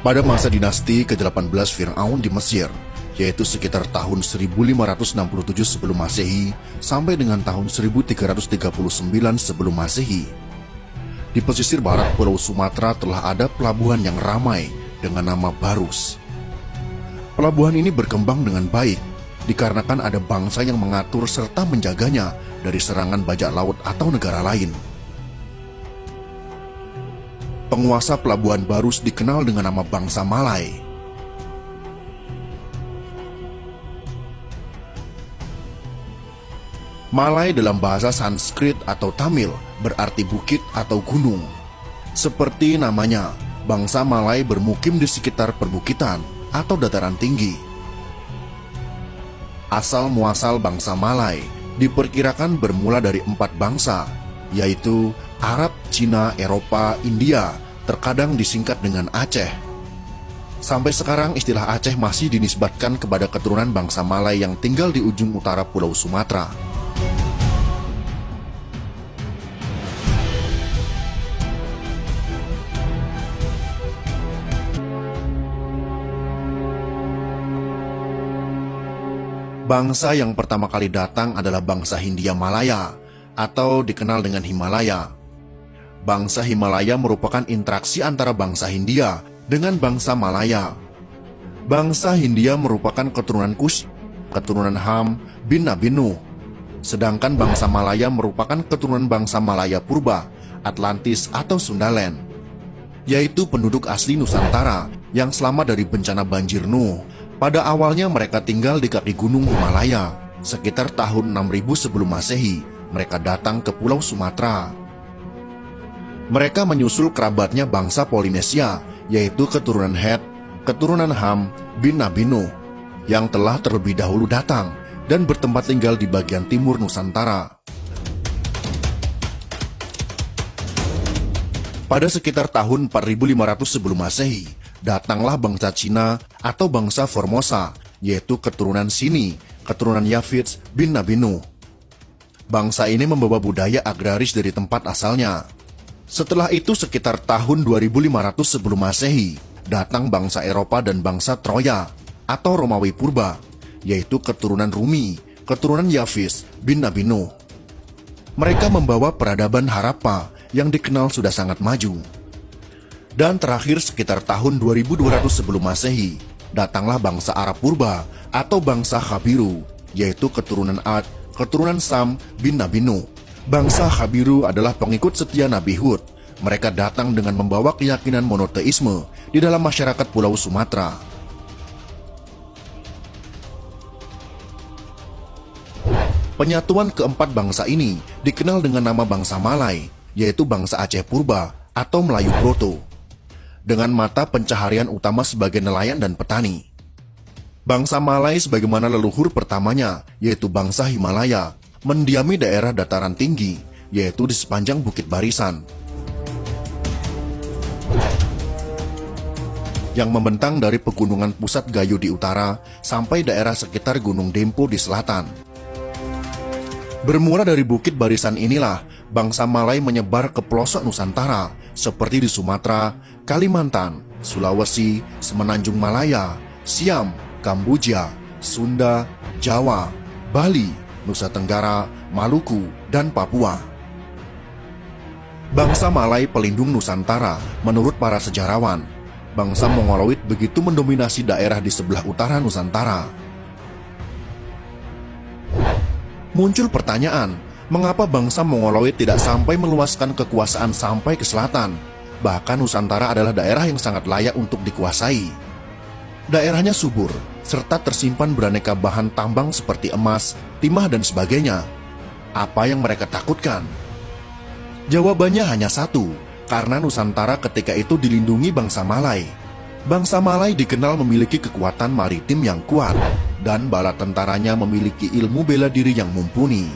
Pada masa dinasti ke-18 Fir'aun di Mesir, yaitu sekitar tahun 1567 sebelum Masehi sampai dengan tahun 1339 sebelum Masehi, di pesisir barat Pulau Sumatera telah ada pelabuhan yang ramai dengan nama Barus. Pelabuhan ini berkembang dengan baik dikarenakan ada bangsa yang mengatur serta menjaganya dari serangan bajak laut atau negara lain. Penguasa pelabuhan Barus dikenal dengan nama bangsa Malay. Malay dalam bahasa Sanskrit atau Tamil berarti bukit atau gunung. Seperti namanya, bangsa Malay bermukim di sekitar perbukitan atau dataran tinggi. Asal-muasal bangsa Malay diperkirakan bermula dari 4 bangsa, yaitu Arab, Cina, Eropa, India, terkadang disingkat dengan Aceh. Sampai sekarang istilah Aceh masih dinisbatkan kepada keturunan bangsa Malay yang tinggal di ujung utara Pulau Sumatera. Bangsa yang pertama kali datang adalah bangsa Hindia Malaya atau dikenal dengan Himalaya. Bangsa Himalaya merupakan interaksi antara bangsa Hindia dengan bangsa Malaya. Bangsa Hindia merupakan keturunan Kush, keturunan Ham bin Nabi Nuh. Sedangkan bangsa Malaya merupakan keturunan bangsa Malaya Purba, Atlantis atau Sundaland, yaitu penduduk asli Nusantara yang selamat dari bencana banjir Nuh. Pada awalnya mereka tinggal di kaki gunung Himalaya. Sekitar tahun 6000 sebelum Masehi, mereka datang ke Pulau Sumatera. Mereka menyusul kerabatnya bangsa Polinesia, yaitu keturunan Het, keturunan Ham bin Nabi Nuh, yang telah terlebih dahulu datang dan bertempat tinggal di bagian timur Nusantara. Pada sekitar tahun 4500 sebelum Masehi, datanglah bangsa Cina atau bangsa Formosa, yaitu keturunan Sini, keturunan Yafits bin Nabi Nuh. Bangsa ini membawa budaya agraris dari tempat asalnya. Setelah itu sekitar tahun 2500 sebelum Masehi, datang bangsa Eropa dan bangsa Troya atau Romawi Purba, yaitu keturunan Rumi, keturunan Yafis bin Nabi Nuh. Mereka membawa peradaban Harappa yang dikenal sudah sangat maju. Dan terakhir sekitar tahun 2200 sebelum Masehi, datanglah bangsa Arab Purba atau bangsa Khabiru, yaitu keturunan Ad, keturunan Sam bin Nabi Nuh. Bangsa Khabiru adalah pengikut setia Nabi Hud. Mereka datang dengan membawa keyakinan monoteisme di dalam masyarakat Pulau Sumatera. Penyatuan keempat bangsa ini dikenal dengan nama bangsa Malay, yaitu bangsa Aceh Purba atau Melayu Proto, dengan mata pencaharian utama sebagai nelayan dan petani. Bangsa Malay sebagaimana leluhur pertamanya, yaitu bangsa Himalaya, mendiami daerah dataran tinggi, yaitu di sepanjang Bukit Barisan, yang membentang dari pegunungan Pusat Gayo di utara sampai daerah sekitar Gunung Dempo di selatan. Bermula dari Bukit Barisan inilah, bangsa Malay menyebar ke pelosok Nusantara, seperti di Sumatera, Kalimantan, Sulawesi, Semenanjung Malaya, Siam, Kamboja, Sunda, Jawa, Bali, Nusa Tenggara, Maluku, dan Papua. Bangsa Malay pelindung Nusantara menurut para sejarawan. Bangsa Mongoloid begitu mendominasi daerah di sebelah utara Nusantara. Muncul pertanyaan, mengapa bangsa Mongoloid tidak sampai meluaskan kekuasaan sampai ke selatan? Bahkan Nusantara adalah daerah yang sangat layak untuk dikuasai. Daerahnya subur, serta tersimpan beraneka bahan tambang seperti emas, timah, dan sebagainya. Apa yang mereka takutkan? Jawabannya hanya satu, karena Nusantara ketika itu dilindungi bangsa Malay. Bangsa Malay dikenal memiliki kekuatan maritim yang kuat, dan bala tentaranya memiliki ilmu bela diri yang mumpuni.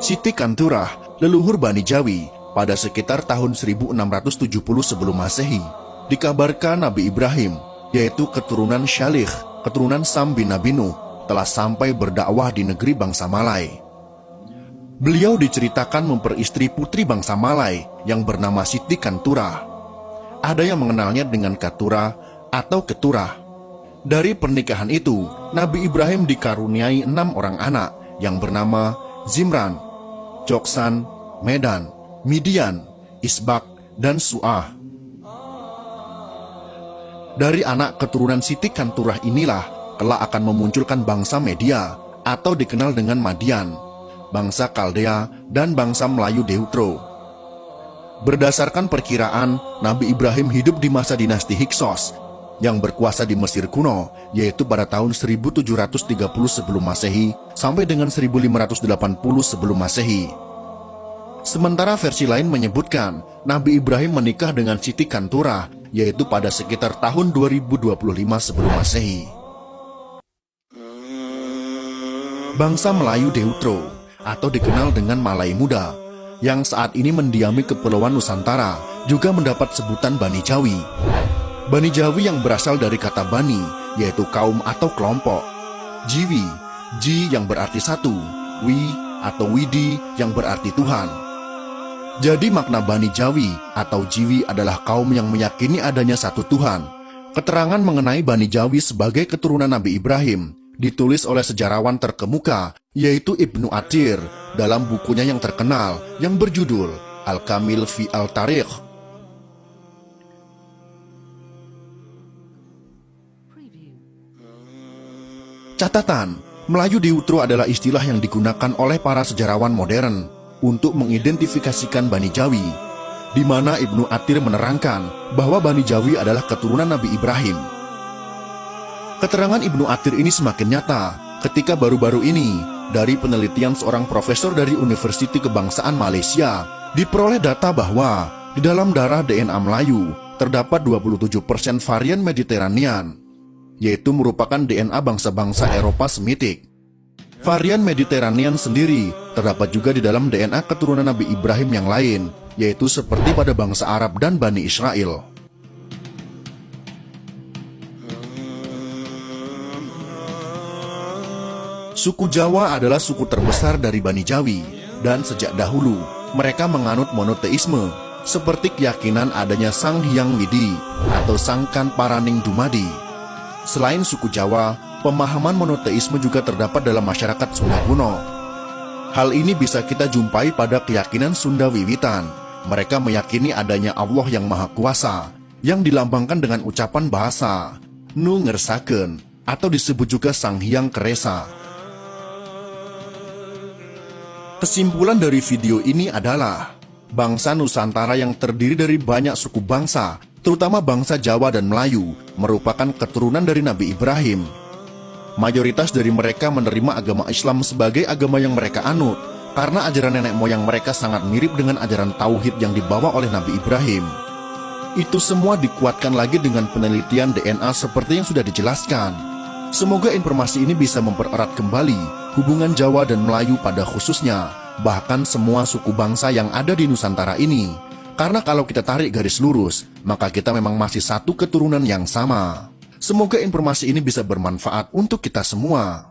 Siti Kanturah, leluhur Bani Jawi, pada sekitar tahun 1670 sebelum Masehi, dikabarkan Nabi Ibrahim, yaitu keturunan Syalih, keturunan Sam bin Nabi Nuh, telah sampai berdakwah di negeri bangsa Malay. Beliau diceritakan memperistri putri bangsa Malay yang bernama Siti Kanturah. Ada yang mengenalnya dengan Katurah atau Keturah. Dari pernikahan itu, Nabi Ibrahim dikaruniai 6 orang anak yang bernama Zimran, Joksan, Medan, Midian, Isbak, dan Su'ah. Dari anak keturunan Siti Kanturah inilah kelak akan memunculkan bangsa Media atau dikenal dengan Madian, bangsa Kaldea, dan bangsa Melayu Deutro. Berdasarkan perkiraan, Nabi Ibrahim hidup di masa dinasti Hyksos yang berkuasa di Mesir kuno, yaitu pada tahun 1730 sebelum Masehi sampai dengan 1580 sebelum Masehi. Sementara versi lain menyebutkan Nabi Ibrahim menikah dengan Siti Kanturah, yaitu pada sekitar tahun 2025 sebelum Masehi. Bangsa Melayu Deutro atau dikenal dengan Malay Muda yang saat ini mendiami Kepulauan Nusantara juga mendapat sebutan Bani Jawi. Bani Jawi yang berasal dari kata Bani, yaitu kaum atau kelompok. Jiwi, Ji yang berarti satu, Wi atau Widi yang berarti Tuhan. Jadi makna Bani Jawi atau Jiwi adalah kaum yang meyakini adanya satu Tuhan. Keterangan mengenai Bani Jawi sebagai keturunan Nabi Ibrahim ditulis oleh sejarawan terkemuka, yaitu Ibnu Athir, dalam bukunya yang terkenal yang berjudul Al-Kamil fi Al-Tarikh. Catatan, Melayu Deutro adalah istilah yang digunakan oleh para sejarawan modern untuk mengidentifikasikan Bani Jawi, di mana Ibnu Athir menerangkan bahwa Bani Jawi adalah keturunan Nabi Ibrahim. Keterangan Ibnu Athir ini semakin nyata ketika baru-baru ini dari penelitian seorang profesor dari Universiti Kebangsaan Malaysia diperoleh data bahwa di dalam darah DNA Melayu terdapat 27% varian Mediterranean, yaitu merupakan DNA bangsa-bangsa Eropa Semitik. Varian Mediterranean sendiri terdapat juga di dalam DNA keturunan Nabi Ibrahim yang lain, yaitu seperti pada bangsa Arab dan Bani Israel. Suku Jawa adalah suku terbesar dari Bani Jawi, dan sejak dahulu mereka menganut monoteisme, seperti keyakinan adanya Sang Hyang Widi atau Sangkan Paraning Dumadi. Selain suku Jawa, pemahaman monoteisme juga terdapat dalam masyarakat Sunda kuno. Hal ini bisa kita jumpai pada keyakinan Sunda Wiwitan. Mereka meyakini adanya Allah yang Maha Kuasa, yang dilambangkan dengan ucapan bahasa Nu Ngersaken, atau disebut juga Sang Hyang Keresa. Kesimpulan dari video ini adalah bangsa Nusantara yang terdiri dari banyak suku bangsa, terutama bangsa Jawa dan Melayu, merupakan keturunan dari Nabi Ibrahim. Mayoritas dari mereka menerima agama Islam sebagai agama yang mereka anut, karena ajaran nenek moyang mereka sangat mirip dengan ajaran Tauhid yang dibawa oleh Nabi Ibrahim. Itu semua dikuatkan lagi dengan penelitian DNA seperti yang sudah dijelaskan. Semoga informasi ini bisa mempererat kembali hubungan Jawa dan Melayu pada khususnya, bahkan semua suku bangsa yang ada di Nusantara ini. Karena kalau kita tarik garis lurus, maka kita memang masih satu keturunan yang sama. Semoga informasi ini bisa bermanfaat untuk kita semua.